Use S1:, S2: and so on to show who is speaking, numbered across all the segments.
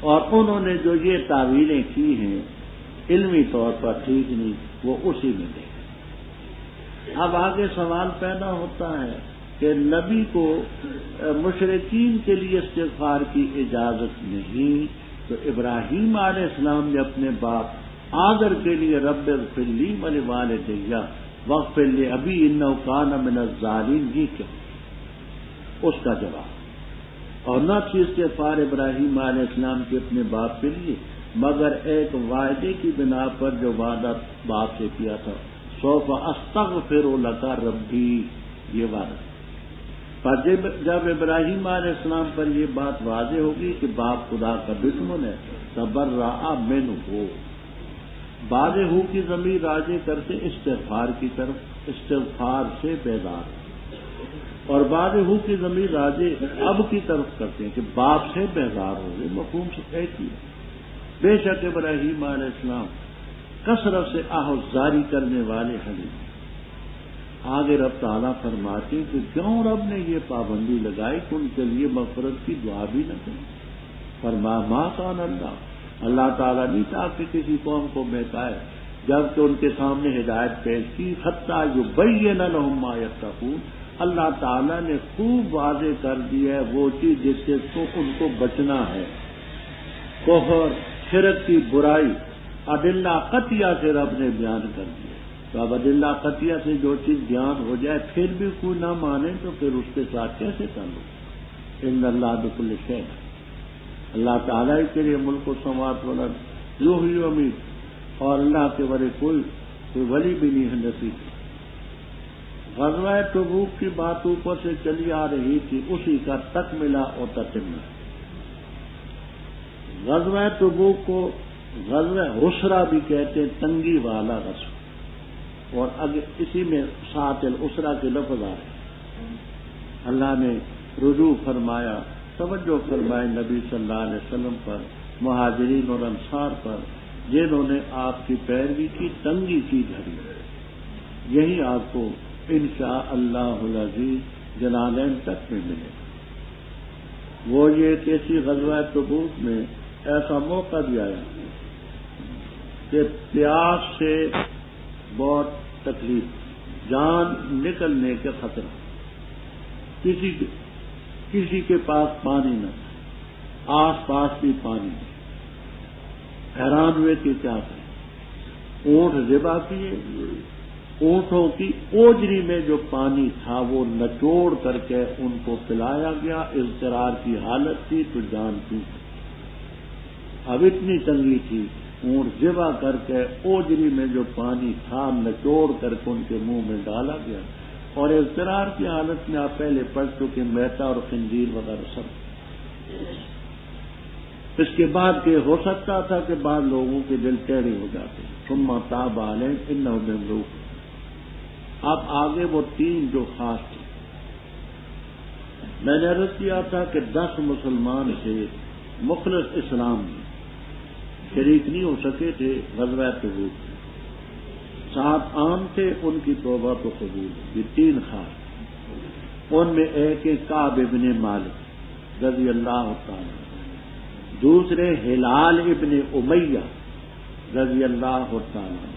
S1: اور انہوں نے جو یہ تعویلیں کی ہیں علمی طور پر ٹھیک نہیں، وہ اسی میں دے. اب آگے سوال پیدا ہوتا ہے کہ نبی کو مشرکین کے لیے استغفار کی اجازت نہیں، تو ابراہیم علیہ السلام نے اپنے باپ آذر کے لیے رب اغفر لی ولوالدی واغفر لأبی انہ کان من الظالمین یہ کیوں؟ اس کا جواب، اور نہ تھی استغفار ابراہیم علیہ السلام کے اپنے باپ کے لیے مگر ایک وعدے کی بنا پر جو وعدہ باپ سے کیا تھا، سوف استغفر لک ربی، یہ وعدہ. پر جب ابراہیم علیہ السلام پر یہ بات واضح ہوگی کہ باپ خدا کا دشمن ہے، تبرأ منہ، واضح ہو کی ضمیر راجع کرتے استغفار کی طرف، استغفار سے بیدار، اور واضح ہو کی ضمیر راجع اب کی طرف کرتے ہیں کہ باپ سے بیدار ہو گئے. مفہوم سے کہتی ہے. بے شک ابراہیم علیہ السلام کثرت سے آہوزاری کرنے والے حلیم. آگے رب تعالیٰ فرماتے ہیں کہ کیوں رب نے یہ پابندی لگائی کہ ان کے لیے مغفرت کی دعا بھی نہ کریں. فرمایا ما کان اللہ تعالیٰ نہیں چاہا کہ کسی قوم کو بہکائے جبکہ ان کے سامنے ہدایت پیش کی، حتیٰ یبین لہم ما یتقون. اللہ تعالیٰ نے خوب واضح کر دیا ہے وہ چیز جس سے تو ان کو بچنا ہے. کفر، شرک کی برائی ادلہ قطعیہ سے رب نے بیان کر دیا. تو اب ادلہ قطعیہ سے جو چیز بیان ہو جائے پھر بھی کوئی نہ مانے تو پھر اس کے ساتھ کیسے تعلق؟ ان اللہ بکل شیء، اللہ تعالیٰ کے لیے ملک و سماوات والارض یحیی و یمیت، اور اللہ کے ورے کوئی ولی بھی نہیں ہے نصیب. غزوہ تبوک کی بات اوپر سے چلی آ رہی تھی، اسی کا تکملہ اور تتمہ. غزوہ تبوک کو غزوہ حسرہ بھی کہتے ہیں، تنگی والا غزوہ، اور اسی میں ساتھ الاسرہ کے لفظ آ رہے. اللہ نے رجوع فرمایا، توجہ فرمائے نبی صلی اللہ علیہ وسلم پر، مہاجرین اور انصار پر جنہوں نے آپ کی پیروی کی تنگی کی گھڑی. یہی آپ کو انشاءاللہ العزیز جلالین تک میں ملے. وہ یہ کیسی غزوہ تبوک میں ایسا موقع بھی آیا کہ پیاس سے بہت تکلیف، جان نکلنے کے خطرہ، کسی کے پاس پانی نہ تھا، آس پاس بھی پانی نہیں. حیران ہوئے کہ کیا کریں. اونٹ ذبح کیے، اونٹوں کی اوجری میں جو پانی تھا وہ نچوڑ کر کے ان کو پلایا گیا. اضطرار کی حالت تھی تو جان تھی. اب اتنی تنگی تھی، اونٹ ذبح کر کے اوجری میں جو پانی تھا نچوڑ کر کے ان کے منہ میں ڈالا گیا. اور اضطرار کی حالت میں آپ پہلے پڑھ چکے میتا اور خنزیر وغیرہ سب. اس کے بعد کہ ہو سکتا تھا کہ بعض لوگوں کے دل ٹیڑھے ہو جاتے. ثم تاب علیہم انہ بہم رؤوف. اب آگے وہ تین جو خاص تھے. میں نے عرض کیا تھا کہ 10 مسلمان تھے مخلص اسلام میں، شریک نہیں ہو سکے تھے غزوہ تبوک میں. 7 عام تھے، ان کی توبہ تو قبول. یہ 3 خاص، ان میں ایک کعب ابن مالک رضی اللہ تعالی، دوسرے ہلال ابن امیہ رضی اللہ تعالی،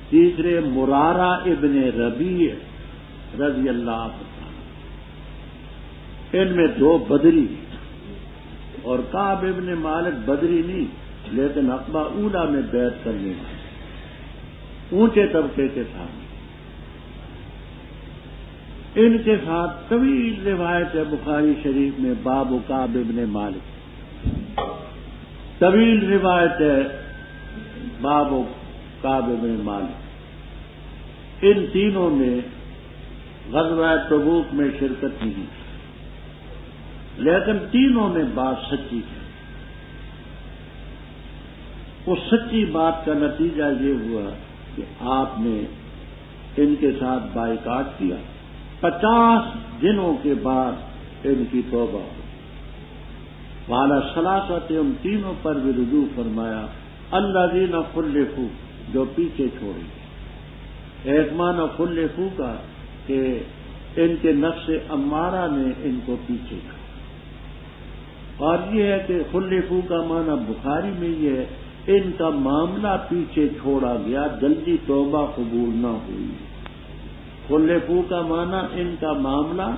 S1: تیسرے مرارہ ابن ربیع رضی اللہ تعالی. ان میں 2 بدری اور کعب ابن مالک بدری نہیں لیکن عقبہ اولا میں بیعت کرنے والے اونچے طبقے کے ساتھ. ان کے ساتھ طویل روایت ہے بخاری شریف میں باب کعب ابن مالک. طویل روایت ہے باب کعب ابن مالک. ان تینوں نے غزوہ تبوک میں شرکت نہیں کی، لیکن تینوں نے بات سچی کی. اس سچی بات کا نتیجہ یہ ہوا کہ آپ نے ان کے ساتھ بائیکاٹ کیا. 50 دنوں کے بعد ان کی توبہ ہوئی. والا ثلاثت، ان تینوں پر بھی رجوع فرمایا. الذین خلفوا، جو پیچھے چھوڑے. ایک معنی خلفوا کا کہ ان کے نفس امارہ نے ان کو پیچھے کیا. اور یہ ہے کہ خلفو کا معنی بخاری میں یہ ہے ان کا معاملہ پیچھے چھوڑا گیا، جلدی توبہ قبول نہ ہوئی۔ خلفو کا معنی ان کا معاملہ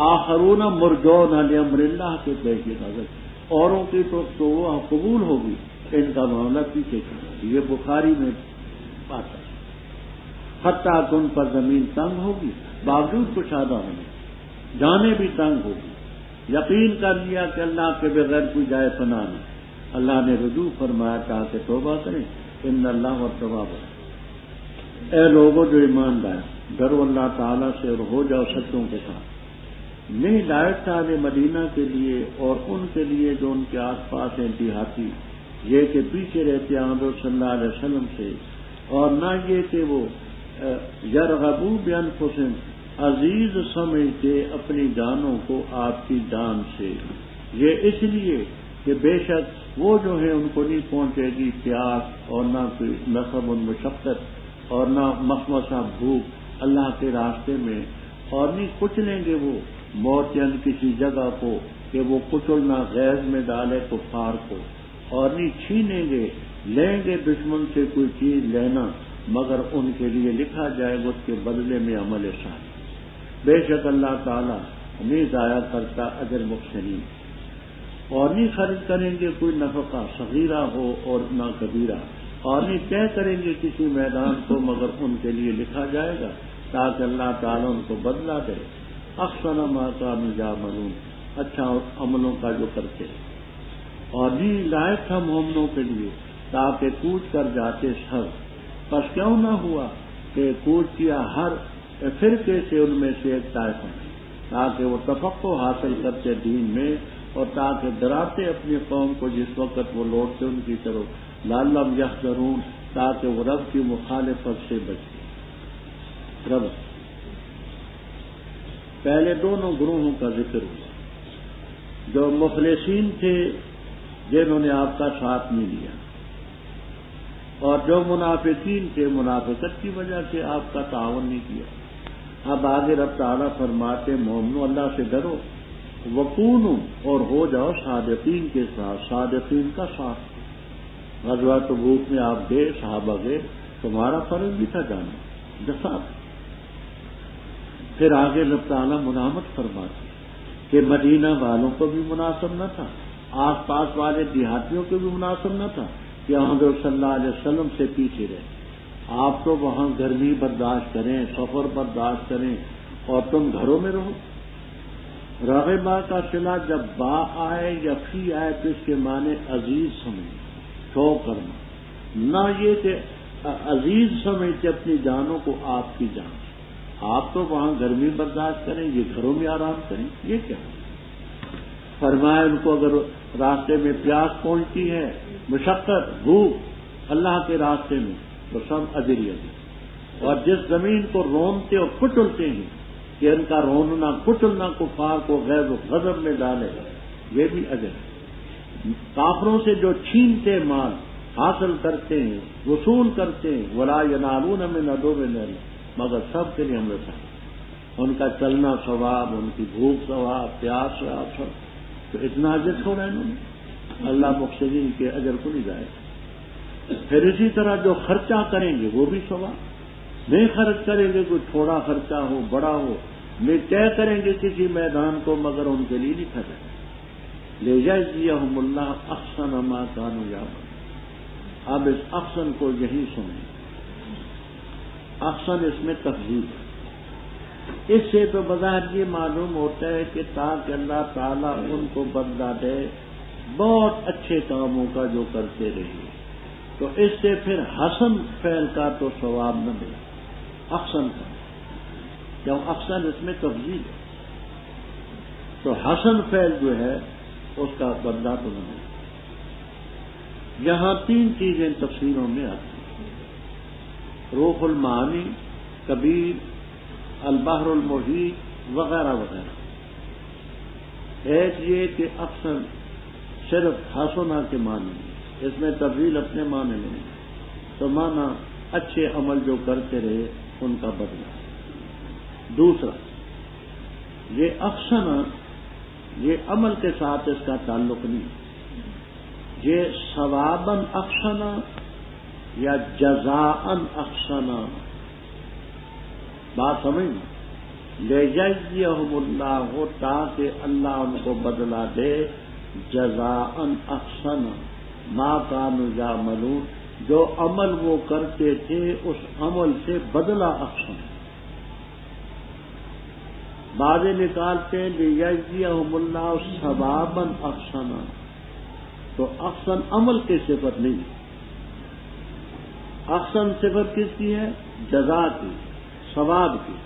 S1: آخرون مرجون لامر اللہ کے پیش نظر، اوروں کی تو وہ قبول ہوگی، ان کا معاملہ پیچھے چھوڑا، یہ بخاری میں بات ہے۔ حتیٰ کہ ان پر زمین تنگ ہوگی، باوجود کشادہ ہونے، جانے بھی تنگ ہوگی، یقین کر لیا کہ اللہ کے بغیر کوئی جائے پناہ نہیں، اللہ نے رجوع فرمایا تاکہ توبہ کریں، ان اللہ والتواب۔ اے لوگوں جو ایمان لائے، ڈرو اللہ تعالیٰ سے اور ہو جاؤ سچوں کے ساتھ۔ نہیں ہدایت صاحب مدینہ کے لیے اور ان کے لیے جو ان کے آس پاس ہیں دیہاتی، یہ کہ پیچھے رہتے ہیں حضرت صلی اللہ علیہ وسلم سے، اور نہ یہ کہ وہ یرغبوا بانفسہم، عزیز سمجھتے اپنی جانوں کو آپ کی جان سے، یہ اس لیے کہ بے شک وہ جو ہے ان کو نہیں پہنچے گی پیاس اور نہ کوئی نصب و مشقت اور نہ مخمصہ بھوک اللہ کے راستے میں، اور نہیں کچلیں گے وہ موت یا کسی جگہ کو کہ وہ کچلنا غیظ میں ڈالے کفار کو، اور نہیں چھینیں گے لیں گے دشمن سے کوئی چیز لینا، مگر ان کے لیے لکھا جائے گا اس کے بدلے میں عمل صالح۔ بے شک اللہ تعالیٰ نہیں ضائع کرتا اجر محسنین، اور نہیں خرچ کریں گے کوئی نفقہ صغیرہ ہو اور نہ کبیرہ، اور نہیں طے کریں گے کسی میدان کو مگر ان کے لیے لکھا جائے گا تاکہ اللہ تعالیٰ ان کو بدلہ دے۔ احسن ما کانوا یعملون، اچھا عملوں کا جو کرتے، اور نہیں لائق تھا مومنوں کے لیے تاکہ کوچ کر جاتے سب، پس کیوں نہ ہوا کہ کوچ کیا ہر فرقے سے ان میں سے ایک طائفہ، تاکہ وہ تفقہ حاصل کرتے دین میں، اور تاکہ ڈراتے اپنی قوم کو جس وقت وہ لوٹتے ان کی طرف، لعلہم یحذرون، تاکہ وہ رب کی مخالفت سے بچے۔ رب پہلے دونوں گروہوں کا ذکر ہوا، جو مخلصین تھے جنہوں نے آپ کا ساتھ نہیں لیا، اور جو منافقین تھے منافقت کی وجہ سے آپ کا تعاون نہیں کیا۔ اب آگے رب تعالیٰ فرماتے مومنو اللہ سے ڈرو، وکونوا اور ہو جاؤ صادقین کے ساتھ، صادقین کا ساتھ۔ غزوہ تبوک میں آپ گئے، صحابہ گئے، تمہارا فرض بھی تھا جانا، جفا۔ پھر آگے رب تعالیٰ ملامت فرماتے کہ مدینہ والوں کو بھی مناسب نہ تھا، آس پاس والے دیہاتیوں کو بھی مناسب نہ تھا کہ حضرت صلی اللہ علیہ وسلم سے پیچھے رہے۔ آپ تو وہاں گرمی برداشت کریں، سفر برداشت کریں، اور تم گھروں میں رہو۔ رغبہ کا صلہ جب با آئے یا فی آئے تو اس کے معنی عزیز سمجھ، شوق کرنا، نہ یہ کہ عزیز سمجھتے اپنی جانوں کو آپ کی جان۔ آپ تو وہاں گرمی برداشت کریں، یہ گھروں میں آرام کریں، یہ کیا؟ فرمایا ان کو اگر راستے میں پیاس پہنچتی ہے، مشقت، بھوک اللہ کے راستے میں، تو سب اجر ہی اجر۔ اور جس زمین کو رونتے اور کچلتے ہیں کہ ان کا روننا کچلنا کفار کو غیظ و غضب میں ڈالے، یہ بھی اجر ہے۔ کافروں سے جو چھینتے مال حاصل کرتے ہیں، وصول کرتے ہیں، ولا ینالون من عدو اللہ، مگر سب کے لیے ہم رسا، ان کا چلنا ثواب، ان کی بھوک ثواب، پیاس ثواب، سب تو اتنا اجر چھوڑا انہوں نے، اللہ محسنین کے اجر کو نہیں جائے۔ پھر اسی طرح جو خرچہ کریں گے وہ بھی ثواب، نہیں خرچ کریں گے کوئی تھوڑا خرچہ ہو بڑا ہو، نہیں طے کریں گے کسی میدان کو مگر ان کے لیے نہیں کھڑے۔ لیجزیہم اللہ احسن ما کانوا یعملون۔ اب اس احسن کو یہی سنیں، احسن اس میں تفضیل ہے۔ اس سے تو بظاہر یہ معلوم ہوتا ہے کہ تاکہ اللہ تعالیٰ ان کو بدلہ دے بہت اچھے کاموں کا جو کرتے رہے، تو اس سے پھر حسن فعل کا تو ثواب نہ ملا، احسن کا، کیوں احسن اس میں تفضیل ہے، تو حسن فعل جو ہے اس کا بدلہ تو نہ ملا۔ یہاں تین چیزیں تفسیروں میں آتی ہیں، روح المعانی، کبیر، البحر المحیط وغیرہ وغیرہ۔ ایک یہ کہ احسن صرف حسنہ کے معنی میں، اس میں تفضیل اپنے معنی میں نہیں، تو معنی اچھے عمل جو کرتے رہے ان کا بدلہ۔ دوسرا یہ احسن یہ عمل کے ساتھ اس کا تعلق نہیں، یہ ثواباً احسنا یا جزاءً احسنا، بات سمجھ لیجزیہم اللہ، تاکہ اللہ ان کو بدلہ دے جزاءً احسنا ما کانوا یعملون، جو عمل وہ کرتے تھے اس عمل سے بدلہ احسن۔ بعض نکالتے ہیں لیجزیہم اللہ ثواباً احسنا، تو احسن عمل کی صفت نہیں، احسن صفت کس کی ہے؟ جزا کی، ثواب کی۔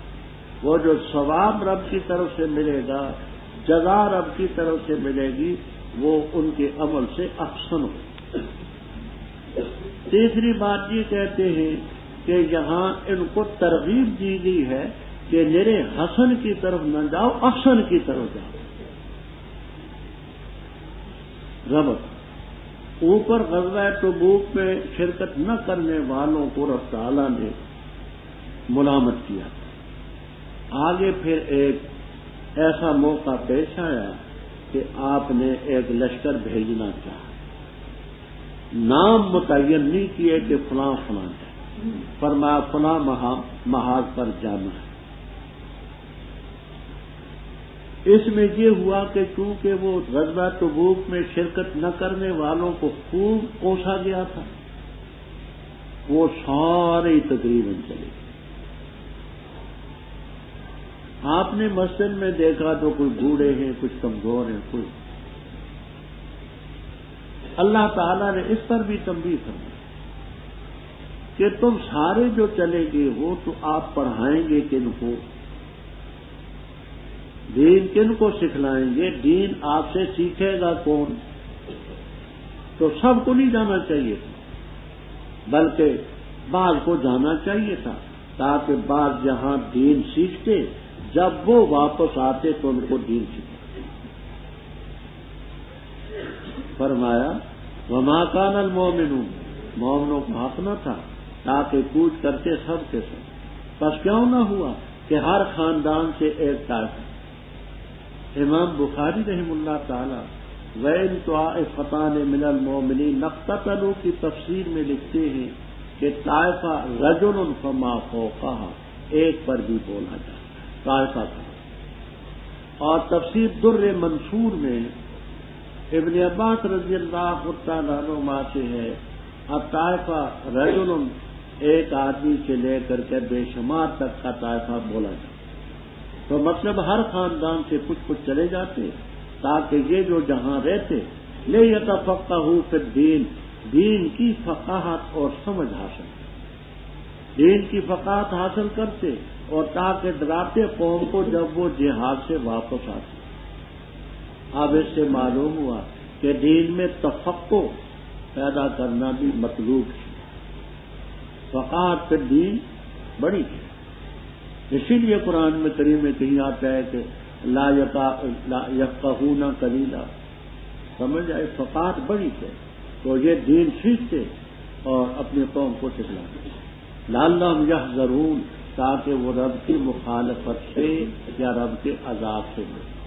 S1: وہ جو ثواب رب کی طرف سے ملے گا، جزا رب کی طرف سے ملے گی، وہ ان کے عمل سے احسن ہو۔ تیسری بات یہ کہتے ہیں کہ یہاں ان کو ترغیب دی گئی ہے کہ میرے حسن کی طرف نہ جاؤ، احسن کی طرف جاؤ۔ ربط اوپر غزوہ تبوک میں شرکت نہ کرنے والوں کو رب تعالیٰ نے ملامت کیا، آگے پھر ایک ایسا موقع پیش آیا کہ آپ نے ایک لشکر بھیجنا چاہا، نام متعین نہیں کیے کہ فلاں فلاں ہے، فرمایا فلاں محاذ پر جانا ہے۔ اس میں یہ ہوا کہ چونکہ وہ غزوہ تبوک میں شرکت نہ کرنے والوں کو خوب کوسا گیا تھا، وہ سارے تقریباً چلے۔ آپ نے مسجد میں دیکھا تو کوئی بوڑھے ہیں، کچھ کمزور ہیں، کوئی۔ اللہ تعالیٰ نے اس پر بھی تنبیہ فرمائی کہ تم سارے جو چلے گئے ہو تو آپ پڑھائیں گے کن کو، دین کن کو سکھلائیں گے، دین آپ سے سیکھے گا کون؟ تو سب کو نہیں جانا چاہیے تھا، بلکہ بعض کو جانا چاہیے تھا، تاکہ بعض یہاں دین سیکھتے، جب وہ واپس آتے تو ان کو دین سکھاتے۔ فرمایا وما کان المؤمنون، مومنوں کو حق نہ تھا تاکہ کوچ کرتے سب کے سب، بس کیوں نہ ہوا کہ ہر خاندان سے ایک طائفہ۔ امام بخاری رحم اللہ تعالی وَإِن طَائِفَتَانِ مِنَ الْمُؤْمِنِينَ اقْتَتَلُوا کی تفسیر میں لکھتے ہیں کہ طائفہ رجل فما فوقها، ایک پر بھی بولا جاتا ہے طائفہ کا۔ اور تفسیر در منصور میں ابن عباس رضی اللہ تعالیٰ عنہما سے ہے الطائفہ رجل، ایک آدمی سے لے کر کے بے شمار تک کا طائفہ بولا جاتا، تو مطلب ہر خاندان سے کچھ کچھ چلے جاتے تاکہ یہ جو جہاں رہتے لے یتفقہوا فی الدین، دین کی فقاہت اور سمجھ حاصل کرتے، دین کی فقاہت حاصل کرتے، اور تاکہ ڈراتے قوم کو جب وہ جہاد سے واپس آتے۔ اب اس سے معلوم ہوا کہ دین میں تفقہ پیدا کرنا بھی مطلوب ہے، فقاہت فی الدین بڑی ہے۔ اسی لیے قرآن میں کریم میں کہیں آتا ہے کہ لا یفقہون قلیلا، سمجھ آئے، فقاہت بڑی ہے، تو یہ دین سیکھتے اور اپنی قوم کو سکھلاتے، لعلہم یحذرون، تاکہ وہ رب کی مخالفت سے یا رب کے عذاب سے بچیں۔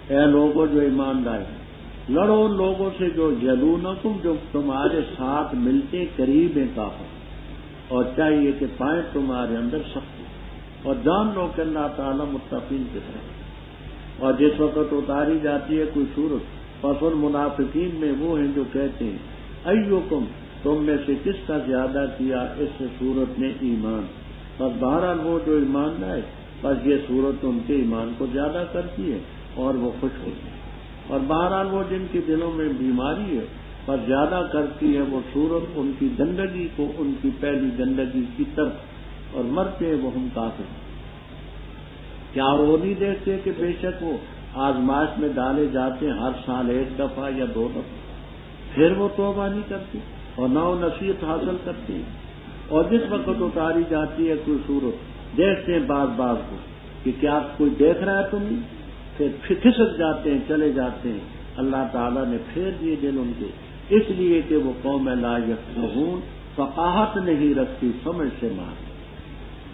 S1: اے لوگوں جو ایمان لائے، لڑو ان لوگوں سے جو یلونکم، جو تمہارے ساتھ ملتے قریب ہیں کافر، اور چاہیے کہ پائیں تمہارے اندر سختی، اور جان لو کہ اللہ تعالیٰ متقین کے ساتھ۔ اور جس وقت اتاری جاتی ہے کوئی صورت، پس ان منافقین میں وہ ہیں جو کہتے ہیں ایوکم، تم میں سے کس کا زیادہ کیا اس صورت نے ایمان، بس بہرحال وہ جو ایمان لائے، بس یہ صورت ان کے ایمان کو زیادہ کرتی ہے اور وہ خوش ہوتے ہیں، اور بہرحال وہ جن کے دلوں میں بیماری ہے بس زیادہ کرتی ہے وہ صورت ان کی زندگی کو ان کی پہلی زندگی کی طرف، اور مرتے ہیں وہ ہم کافر ہیں۔ کیا وہ نہیں دیکھتے کہ بے شک وہ آزمائش میں ڈالے جاتے ہیں ہر سال ایک دفعہ یا دو دفعہ، پھر وہ توبہ نہیں کرتے اور نہ وہ نصیحت حاصل کرتے ہیں، اور جس وقت اتاری جاتی ہے کوئی صورت دیکھتے ہیں بعض کو کہ کیا کوئی دیکھ رہا ہے تم، پھر کھسک جاتے ہیں، چلے جاتے ہیں۔ اللہ تعالیٰ نے پھیر دیے دل ان کے، اس لیے کہ وہ قوم لا یفقہون، فقاہت نہیں رکھتی، سمجھ سے مار۔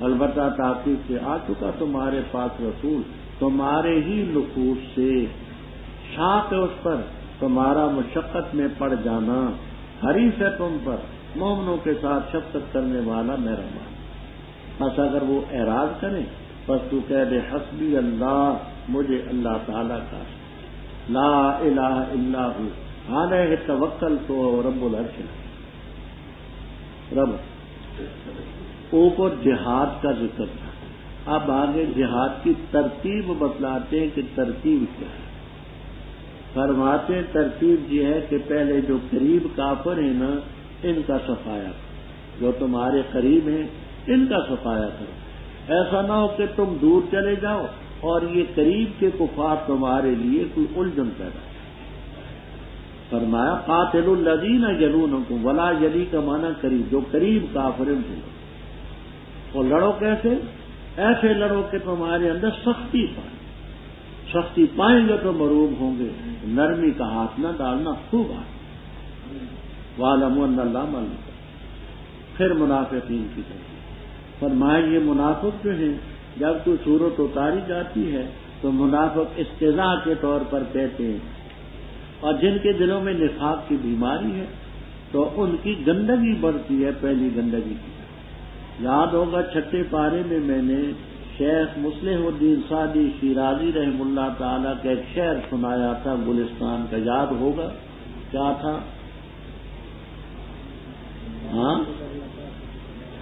S1: البتہ تحقیق سے آ چکا تمہارے پاس رسول تمہارے ہی نفوس سے، شاق ہے اس پر تمہارا مشقت میں پڑ جانا، حریص ہے تم پر مومنوں کے ساتھ شفقت کرنے والا مہربان۔ بس اگر وہ اعراض کریں بس تو کہہ دے حسبی اللہ، مجھے اللہ تعالیٰ کا لا الہ الا ہو علیہ توکلت رب العرش رب۔ اوپر جہاد کا ذکر تھا، اب آگے جہاد کی ترتیب بتلاتے ہیں کہ ترتیب کیا ہے۔ فرماتے ترتیب یہ ہے کہ پہلے جو قریب کافر ہیں نا ان کا صفایا کرو، جو تمہارے قریب ہیں ان کا صفایا کرو، ایسا نہ ہو کہ تم دور چلے جاؤ اور یہ قریب کے کفار تمہارے لیے کوئی الجھن پیدا کرے۔ فرمایا قاتل الذین یلونکم ولا یلی کا معنی قریب، جو قریب کافر ہیں ان کو اور لڑو کیسے؟ ایسے لڑو کہ تمہارے اندر سختی پائیں، سختی پائیں گے تو مروب ہوں گے، نرمی کا ہاتھ نہ ڈالنا خوب ہاتھ۔ وَاعْلَمُوا أَنَّ اللَّهَ مَعَ الْمُتَّقِينَ۔ پھر منافقین کی طرف فرمایا یہ منافق جو ہیں جب کوئی صورت اتاری جاتی ہے تو منافق استضاء کے طور پر کہتے ہیں، اور جن کے دلوں میں نفاق کی بیماری ہے تو ان کی گندگی بڑھتی ہے پہلی گندگی کی۔ یاد ہوگا چھٹے پارے میں نے شیخ مصلح الدین سعدی شیرازی رحم اللہ تعالیٰ کا ایک شعر سنایا تھا گلستان کا، یاد ہوگا کیا تھا؟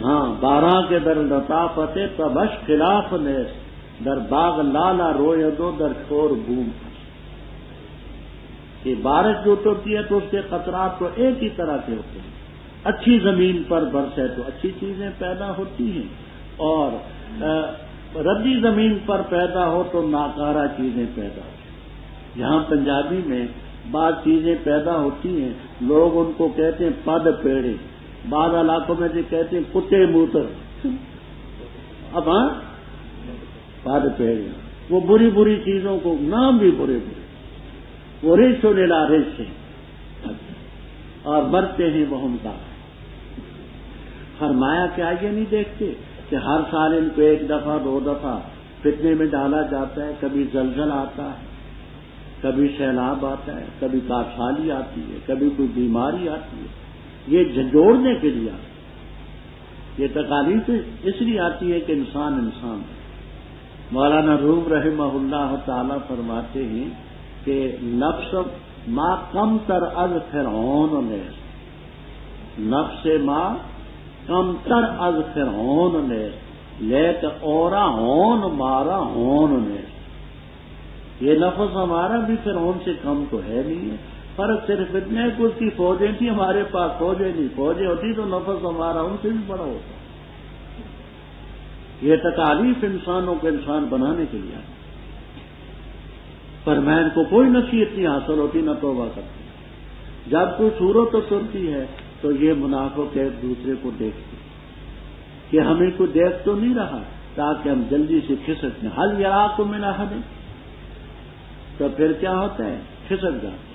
S1: ہاں بارہ کے در لطافت تبش خلاف نیس در باغ لالا روئے دو در شور بوم۔ کہ بارش جو ہوتی ہے تو اس کے قطرات تو ایک ہی طرح کے ہوتے ہیں، اچھی زمین پر برسے تو اچھی چیزیں پیدا ہوتی ہیں اور ردی زمین پر پیدا ہو تو ناکارہ چیزیں پیدا ہوتی ہیں۔ یہاں پنجابی میں بعض چیزیں پیدا ہوتی ہیں، لوگ ان کو کہتے ہیں پد پیڑے، بعض علاقوں میں جو کہتے ہیں کتے موتر۔ اب ہاں پد پیڑے، وہ بری بری چیزوں کو نام بھی برے برے، وہ رش و لیلا رش ہے اور مرتے ہیں وہ ان کا۔ فرمایا کیا یہ نہیں دیکھتے کہ ہر سال ان کو ایک دفعہ دو دفعہ فتنے میں ڈالا جاتا ہے، کبھی زلزلہ آتا ہے، کبھی سیلاب آتا ہے، کبھی کاشالی آتی ہے، کبھی کوئی بیماری آتی ہے، یہ جھنجھوڑنے کے لیے آتی ہے۔ یہ تکالیف اس لیے آتی ہے کہ انسان انسان ہے۔ مولانا روم رحمہ اللہ تعالی فرماتے ہیں کہ نفس ما کم تر از فرعون نے، نفس ما کم تر از فرعون نے لیک اورا ہون مارا ہون نے۔ یہ لفظ ہمارا بھی فرعون سے کم تو ہے نہیں ہے، فرق صرف اتنے کہ اس کی فوجیں تھیں، ہمارے پاس فوجیں نہیں، فوجیں ہوتی تو لفظ ہمارا ان سے بھی بڑا ہوتا۔ یہ تکالیف انسانوں کو انسان بنانے کے لیے آتی، پر میں کو کوئی نصیحت نہیں حاصل ہوتی نہ توبہ کرتی۔ جب کوئی صورت اترتی ہے تو یہ منافق ایک دوسرے کو دیکھتے کہ ہمیں کوئی دیکھ تو نہیں رہا تاکہ ہم جلدی سے کھسک جائیں۔ حل یراکم من احد، تو پھر کیا ہوتا ہے؟ کھسک جاتے،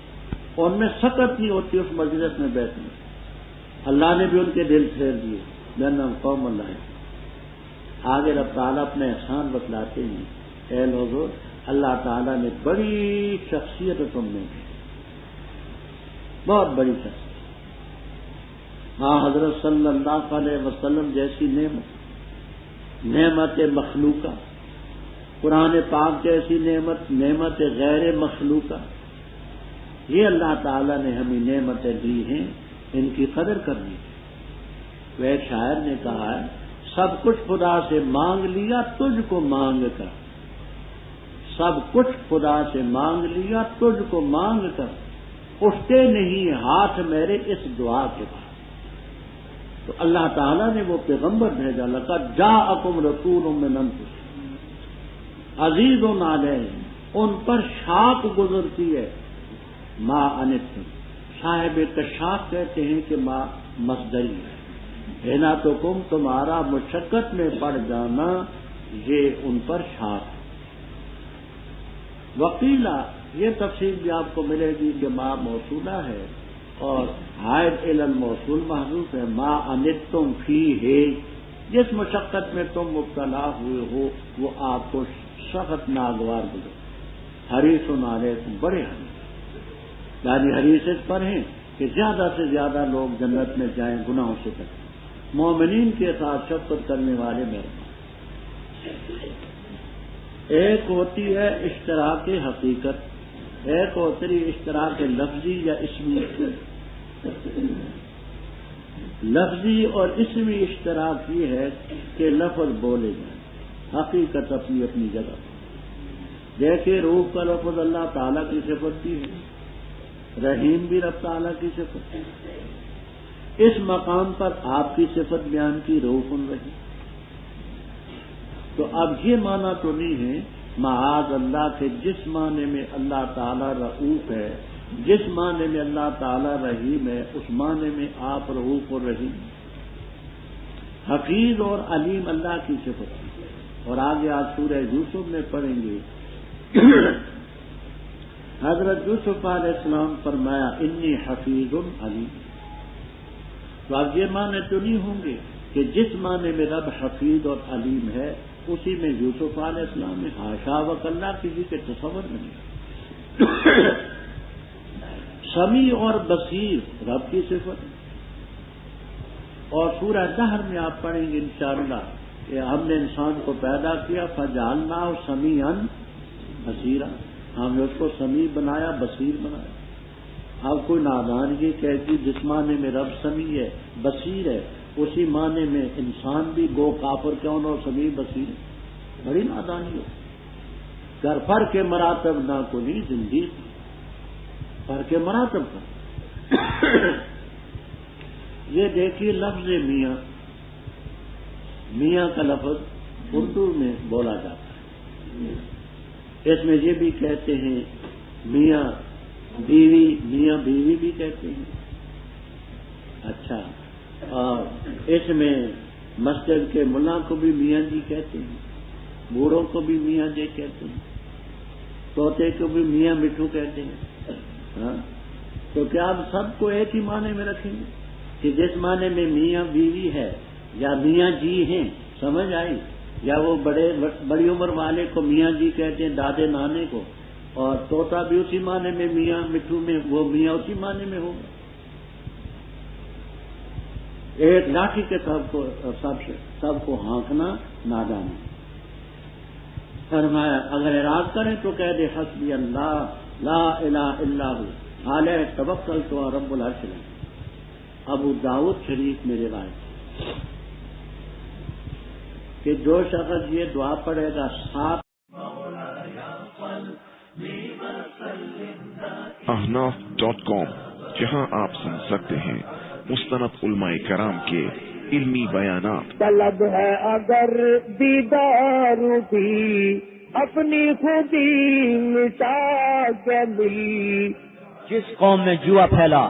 S1: اور ان میں سکت نہیں ہوتی اس مجلس میں بیٹھنے۔ اللہ نے بھی ان کے دل پھیر دیے، جنم قوم اللہ۔ آگے رب تعالیٰ اپنے احسان بتلاتے ہیں، اے لوگو اللہ تعالیٰ نے بڑی شخصیت تم نے دی، بہت بڑی شخصیت۔ ہاں حضرت صلی اللہ علیہ وسلم جیسی نعمت مخلوقہ، قرآن پاک جیسی نعمت غیر مخلوقہ، یہ اللہ تعالیٰ نے ہمیں نعمتیں دی ہیں، ان کی قدر کرنی ہے۔ وہ ایک شاعر نے کہا ہے سب کچھ خدا سے مانگ لیا تجھ کو مانگ کر، سب کچھ خدا سے مانگ لیا تجھ کو مانگ کر، اٹھتے نہیں ہاتھ میرے اس دعا کے بعد۔ تو اللہ تعالیٰ نے وہ پیغمبر بھیجا، لقد جاءکم رسول من انفسکم عزیز علیہ، ان پر شاق گزرتی ہے، ما عنتم، صاحب کشاف کہتے ہیں کہ ما مصدری ہے، ہینا تو کم تمہارا مشقت میں پڑ جانا، یہ ان پر شاق ہے۔ وکیلا یہ تفصیل بھی آپ کو ملے گی کہ ما موصولہ ہے اور عائد الی الموصول محذوف ہے، ما عنتم فیہ، جس مشقت میں تم مبتلا ہوئے ہو وہ آپ کو سخت ناگوار گزرے۔ حریص علیکم، بڑے حریص، یعنی حریص پر ہیں کہ زیادہ سے زیادہ لوگ جنت میں جائیں، گناہوں سے بچیں، مومنین کے ساتھ شفقت کرنے والے مہربان۔ ایک ہوتی ہے اشتراک حقیقت، ایک ہوتی ہے اشتراک لفظی یا اسمی۔ لفظی اور اسمی اشتراک یہ ہے کہ لفظ بولے جائیں، حقیقت اپنی اپنی جگہ۔ دیکھیں روح کا لفظ اللہ تعالیٰ کی صفت بھی ہے، رحیم بھی رب تعالیٰ کی صفت ہے۔ اس مقام پر آپ کی صفت بیان کی، روح سن رہی۔ تو اب یہ معنی تو نہیں ہے معاذ اللہ کہ جس معنی میں اللہ تعالیٰ رؤوف ہے، جس معنی میں اللہ تعالیٰ رحیم ہے، اس معنی میں آپ رؤوف اور رحیم۔ حفیظ اور علیم اللہ کی صفت ہے۔ اور آگے آج سورہ یوسف میں پڑھیں گے، حضرت یوسف علیہ السلام فرمایا انی حفیظ علیم۔ تو اب یہ معنی تو نہیں ہوں گے کہ جس معنی میں رب حفیظ اور علیم ہے اسی میں یوسف علیہ السلام نے حاشا وکلا کسی کے تصور نہیں۔ سمیع اور بصیر رب کی صفت ہے۔ اور سورہ دہر میں آپ پڑھیں گے انشاءاللہ کہ ہم نے انسان کو پیدا کیا فجعلناہ سمیعا بصیرا، ہم نے اس کو سمیع بنایا، بصیر بنایا۔ اب کوئی نادانگی کہتی جس معنی میں رب سمیع ہے، بصیر ہے، اسی معنی میں انسان بھی گو کافر کیوں نہ سمیع بصیر ہے، بڑی نادانی ہو۔ گر فرق کے مراتب نہ کوئی زندگی، فرق کے مراتب کا۔ یہ دیکھیے لفظ میاں، میاں کا لفظ اردو میں بولا جاتا ہے، اس میں یہ بھی کہتے ہیں میاں بیوی، میاں بیوی بھی کہتے ہیں۔ اچھا، اور اس میں مسجد کے ملا کو بھی میاں جی کہتے ہیں، بوڑھوں کو بھی میاں جی کہتے ہیں، طوطے کو بھی میاں مٹھو کہتے ہیں۔ ہاں، تو کیا آپ سب کو ایک ہی معنی میں رکھیں گے کہ جس معنی میں میاں بیوی ہے یا میاں جی ہیں، سمجھ آئی؟ یا وہ بڑی عمر والے کو میاں جی کہتے ہیں، دادے نانے کو، اور طوطا بھی اسی معنی میں میاں مٹھو میں وہ میاں اسی معنی میں ہوگا۔ ایک لاٹھی کے سب کو ہانکنا نادانی۔ فرمایا اگر اعراض کریں تو کہہ دے حسبی اللہ لا الہ الا ہو علیہ توکلت وہو رب العرش العظیم۔ ابو داؤد شریف میں روایت کہ جو شخص یہ دعا پڑھے گا 7
S2: ahnaf.com، جہاں آپ سن سکتے ہیں مستند علماء کرام کے علمی بیانات۔
S3: طلب ہے اگر دیدار بھی اپنی خودی مٹا کے ملی،
S4: جس قوم میں جوا پھیلا